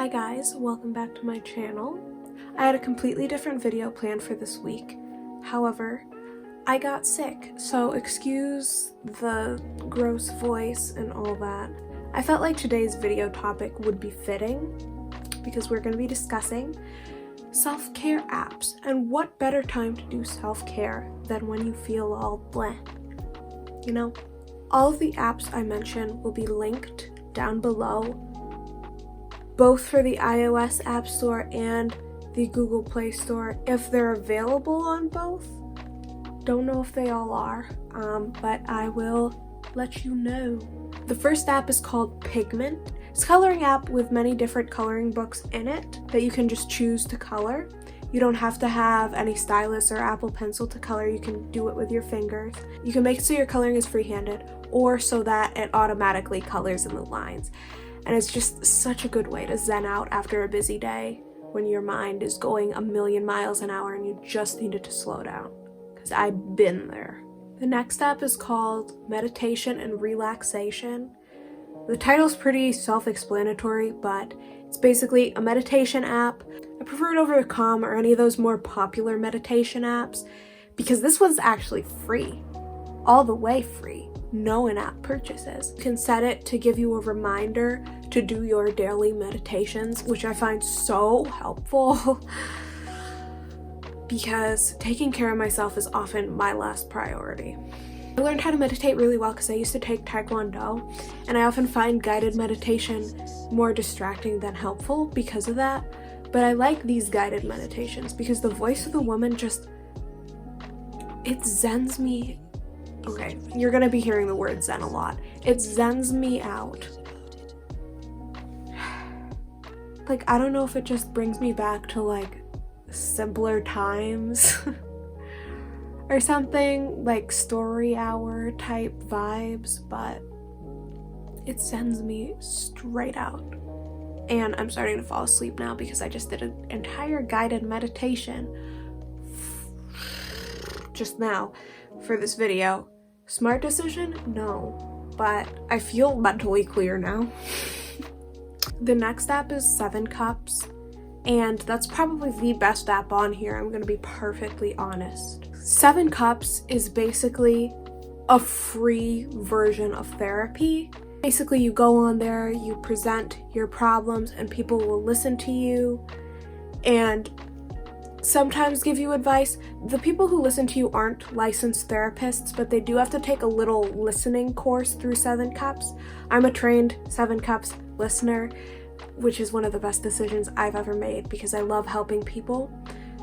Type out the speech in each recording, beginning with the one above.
Hi guys, welcome back to my channel. I had a completely different video planned for this week. However, I got sick, so excuse the gross voice and all that. I felt like today's video topic would be fitting because we're going to be discussing self-care apps, and what better time to do self-care than when you feel all bleh. You know, all of the apps I mention will be linked down below, both for the iOS App Store and the Google Play Store, if they're available on both. Don't know if they all are, but I will let you know. The first app is called Pigment. It's a coloring app with many different coloring books in it that you can just choose to color. You don't have to have any stylus or Apple Pencil to color. You can do it with your fingers. You can make it so your coloring is free-handed or so that it automatically colors in the lines. And it's just such a good way to zen out after a busy day when your mind is going a million miles an hour and you just need it to slow down. Because I've been there. The next app is called Meditation and Relaxation. The title's pretty self-explanatory, but it's basically a meditation app. I prefer it over Calm or any of those more popular meditation apps because this one's actually free. All the way free. No in-app purchases. You can set it to give you a reminder to do your daily meditations, which I find so helpful because taking care of myself is often my last priority. I learned how to meditate really well because I used to take Taekwondo, and I often find guided meditation more distracting than helpful because of that. But I like these guided meditations because the voice of the woman just, it zens me. Okay, you're gonna be hearing the word zen a lot. It zens me out. Like, I don't know if it just brings me back to like simpler times or something, like story hour type vibes, but it sends me straight out. And I'm starting to fall asleep now because I just did an entire guided meditation just now for this video. Smart decision? No, but I feel mentally clear now. The next app is 7 Cups, and that's probably the best app on here, I'm gonna be perfectly honest. 7 Cups is basically a free version of therapy. Basically, you go on there, you present your problems, and people will listen to you and sometimes give you advice. The people who listen to you aren't licensed therapists, but they do have to take a little listening course through 7 Cups. I'm a trained 7 Cups listener, which is one of the best decisions I've ever made because I love helping people.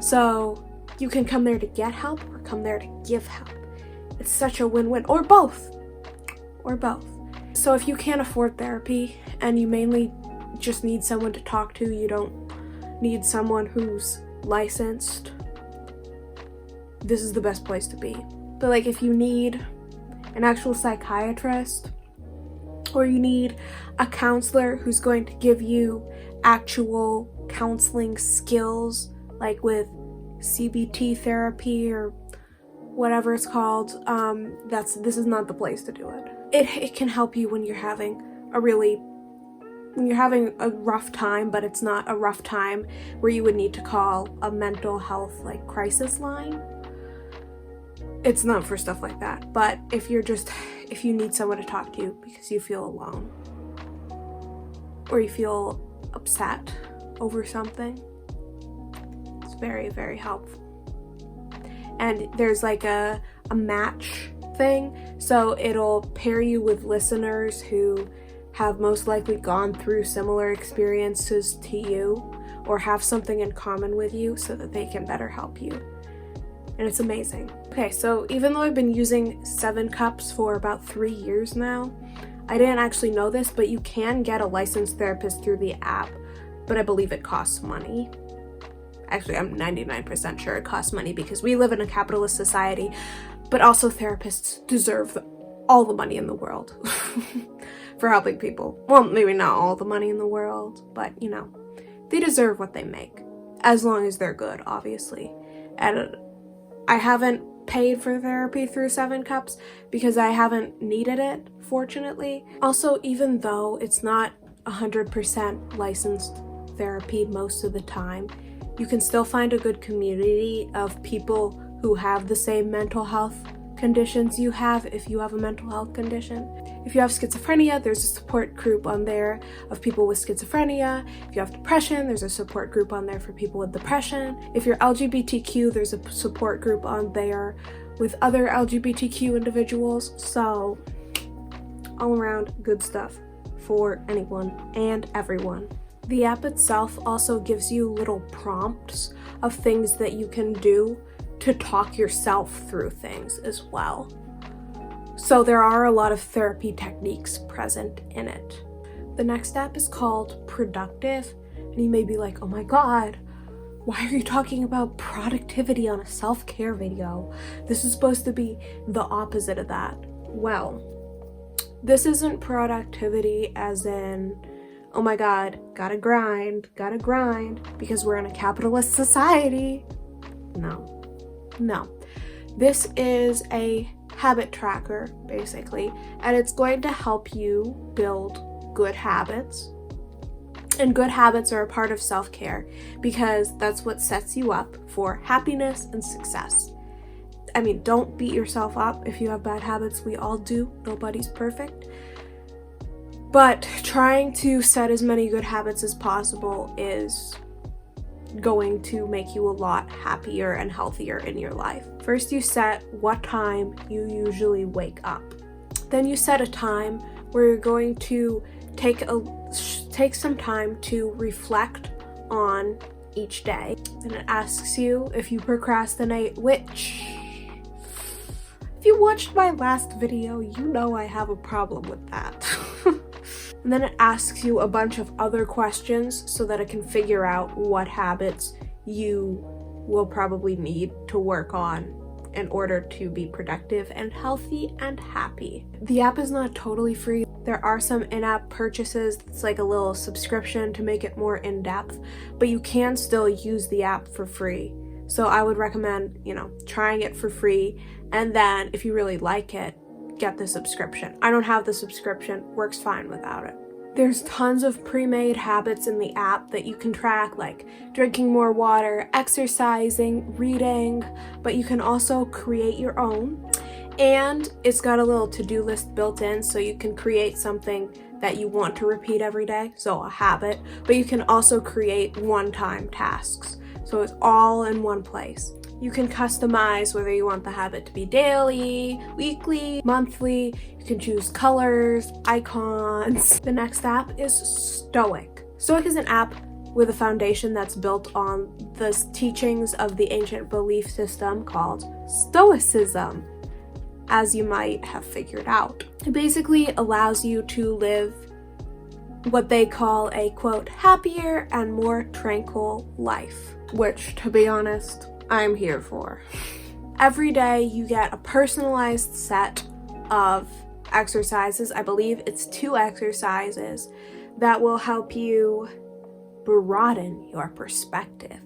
So you can come there to get help or come there to give help. It's such a win-win, or both. So if you can't afford therapy and you mainly just need someone to talk to, you don't need someone who's licensed, this is the best place to be. But like, if you need an actual psychiatrist or you need a counselor who's going to give you actual counseling skills, like with CBT therapy or whatever it's called, this is not the place to do it. It can help you when you're having a rough time, but it's not a rough time where you would need to call a mental health like crisis line. It's not for stuff like that. But if you need someone to talk to because you feel alone or you feel upset over something, it's very, very helpful. And there's like a match thing, so it'll pair you with listeners who have most likely gone through similar experiences to you or have something in common with you so that they can better help you. And it's amazing. Okay, so even though I've been using 7 Cups for about 3 years now, I didn't actually know this, but you can get a licensed therapist through the app, but I believe it costs money. Actually, I'm 99% sure it costs money because we live in a capitalist society, but also therapists deserve all the money in the world for helping people. Well, maybe not all the money in the world, but you know, they deserve what they make, as long as they're good, obviously. And I haven't paid for therapy through 7 Cups because I haven't needed it, fortunately. Also, even though it's not 100% licensed therapy most of the time. You can still find a good community of people who have the same mental health conditions you have if you have a mental health condition. If you have schizophrenia, there's a support group on there of people with schizophrenia. If you have depression, there's a support group on there for people with depression. If you're LGBTQ, there's a support group on there with other LGBTQ individuals. So all around good stuff for anyone and everyone. The app itself also gives you little prompts of things that you can do to talk yourself through things as well. So there are a lot of therapy techniques present in it. The next app is called Productive, and you may be like, oh my god, why are you talking about productivity on a self-care video? This is supposed to be the opposite of that. Well, this isn't productivity as in, oh my god, gotta grind, because we're in a capitalist society. No. This is a habit tracker, basically, and it's going to help you build good habits. And good habits are a part of self-care because that's what sets you up for happiness and success. I mean, don't beat yourself up if you have bad habits. We all do. Nobody's perfect. But trying to set as many good habits as possible is going to make you a lot happier and healthier in your life. First, you set what time you usually wake up. Then you set a time where you're going to take some time to reflect on each day. Then it asks you if you procrastinate, which, if you watched my last video, you know I have a problem with that. And then it asks you a bunch of other questions so that it can figure out what habits you will probably need to work on in order to be productive and healthy and happy. The app is not totally free. There are some in-app purchases. It's like a little subscription to make it more in-depth, but you can still use the app for free. So I would recommend, trying it for free, and then if you really like it, get the subscription. I don't have the subscription, works fine without it. There's tons of pre-made habits in the app that you can track, like drinking more water, exercising, reading, but you can also create your own. And it's got a little to-do list built in, so you can create something that you want to repeat every day, so a habit, but you can also create one-time tasks. So it's all in one place. You can customize whether you want the habit to be daily, weekly, monthly. You can choose colors, icons. The next app is Stoic. Stoic is an app with a foundation that's built on the teachings of the ancient belief system called Stoicism, as you might have figured out. It basically allows you to live what they call a, quote, happier and more tranquil life, which, to be honest, I'm here for. Every day you get a personalized set of exercises. I believe it's 2 exercises that will help you broaden your perspective,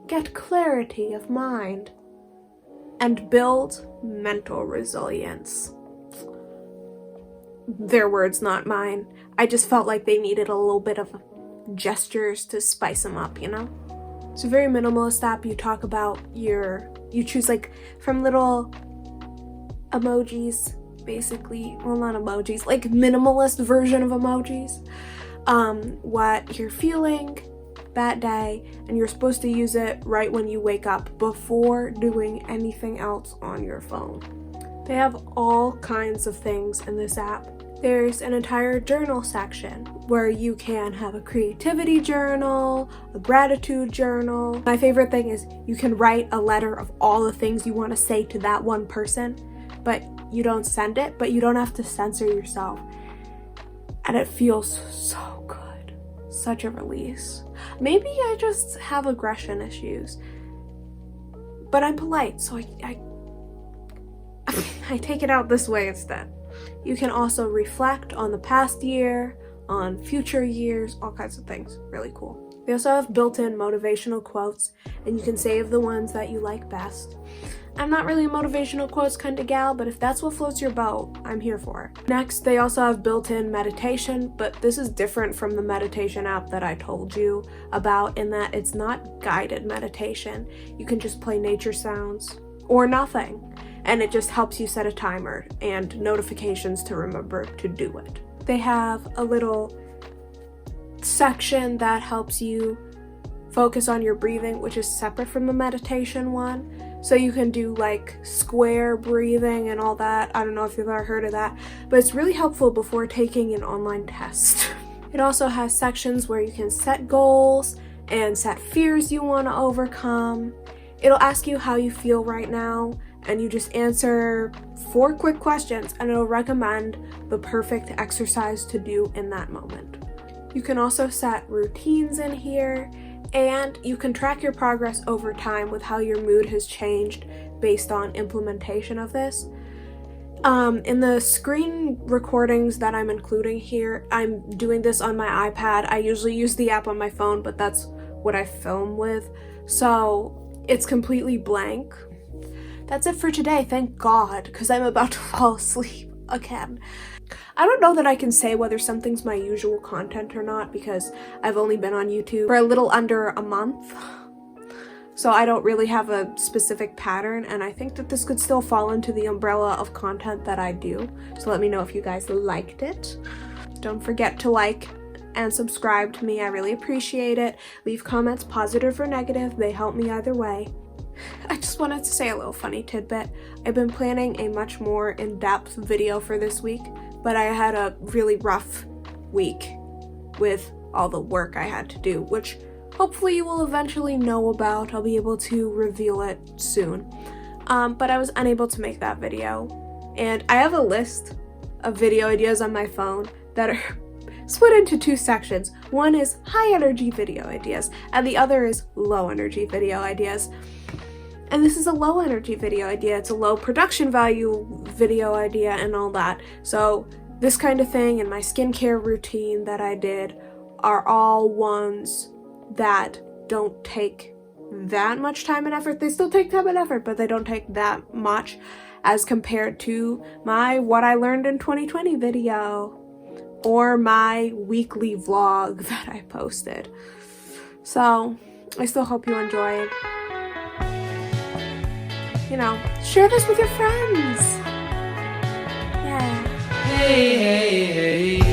get clarity of mind, and build mental resilience. Their words, not mine. I just felt like they needed a little bit of gestures to spice them up, It's a very minimalist app. You talk about you choose like from little emojis, basically. Well, not emojis, like minimalist version of emojis. What you're feeling that day, and you're supposed to use it right when you wake up before doing anything else on your phone. They have all kinds of things in this app. There's an entire journal section where you can have a creativity journal, a gratitude journal. My favorite thing is you can write a letter of all the things you want to say to that one person, but you don't send it, but you don't have to censor yourself. And it feels so good. Such a release. Maybe I just have aggression issues, but I'm polite, so I take it out this way instead. You can also reflect on the past year, on future years, all kinds of things. Really cool. They also have built-in motivational quotes, and you can save the ones that you like best. I'm not really a motivational quotes kind of gal, but if that's what floats your boat, I'm here for it. Next, they also have built-in meditation, but this is different from the meditation app that I told you about in that it's not guided meditation. You can just play nature sounds or nothing, and it just helps you set a timer and notifications to remember to do it. They have a little section that helps you focus on your breathing, which is separate from the meditation one. So you can do like square breathing and all that. I don't know if you've ever heard of that, but it's really helpful before taking an online test. It also has sections where you can set goals and set fears you want to overcome. It'll ask you how you feel right now, and you just answer 4 quick questions, and it'll recommend the perfect exercise to do in that moment. You can also set routines in here, and you can track your progress over time with how your mood has changed based on implementation of this. In the screen recordings that I'm including here, I'm doing this on my iPad. I usually use the app on my phone, but that's what I film with, so it's completely blank. That's it for today, thank God, because I'm about to fall asleep again. I don't know that I can say whether something's my usual content or not because I've only been on YouTube for a little under a month. So I don't really have a specific pattern, and I think that this could still fall into the umbrella of content that I do. So let me know if you guys liked it. Don't forget to like and subscribe to me, I really appreciate it. Leave comments, positive or negative, they help me either way. I just wanted to say a little funny tidbit. I've been planning a much more in-depth video for this week, but I had a really rough week with all the work I had to do, which hopefully you will eventually know about. I'll be able to reveal it soon. But I was unable to make that video. And I have a list of video ideas on my phone that are split into 2 sections. One is high energy video ideas, and the other is low energy video ideas. And this is a low energy video idea. It's a low production value video idea and all that. So this kind of thing and my skincare routine that I did are all ones that don't take that much time and effort. They still take time and effort, but they don't take that much as compared to my What I Learned in 2020 video or my weekly vlog that I posted. So I still hope you enjoyed. You know, share this with your friends. Yeah. Hey, hey, hey.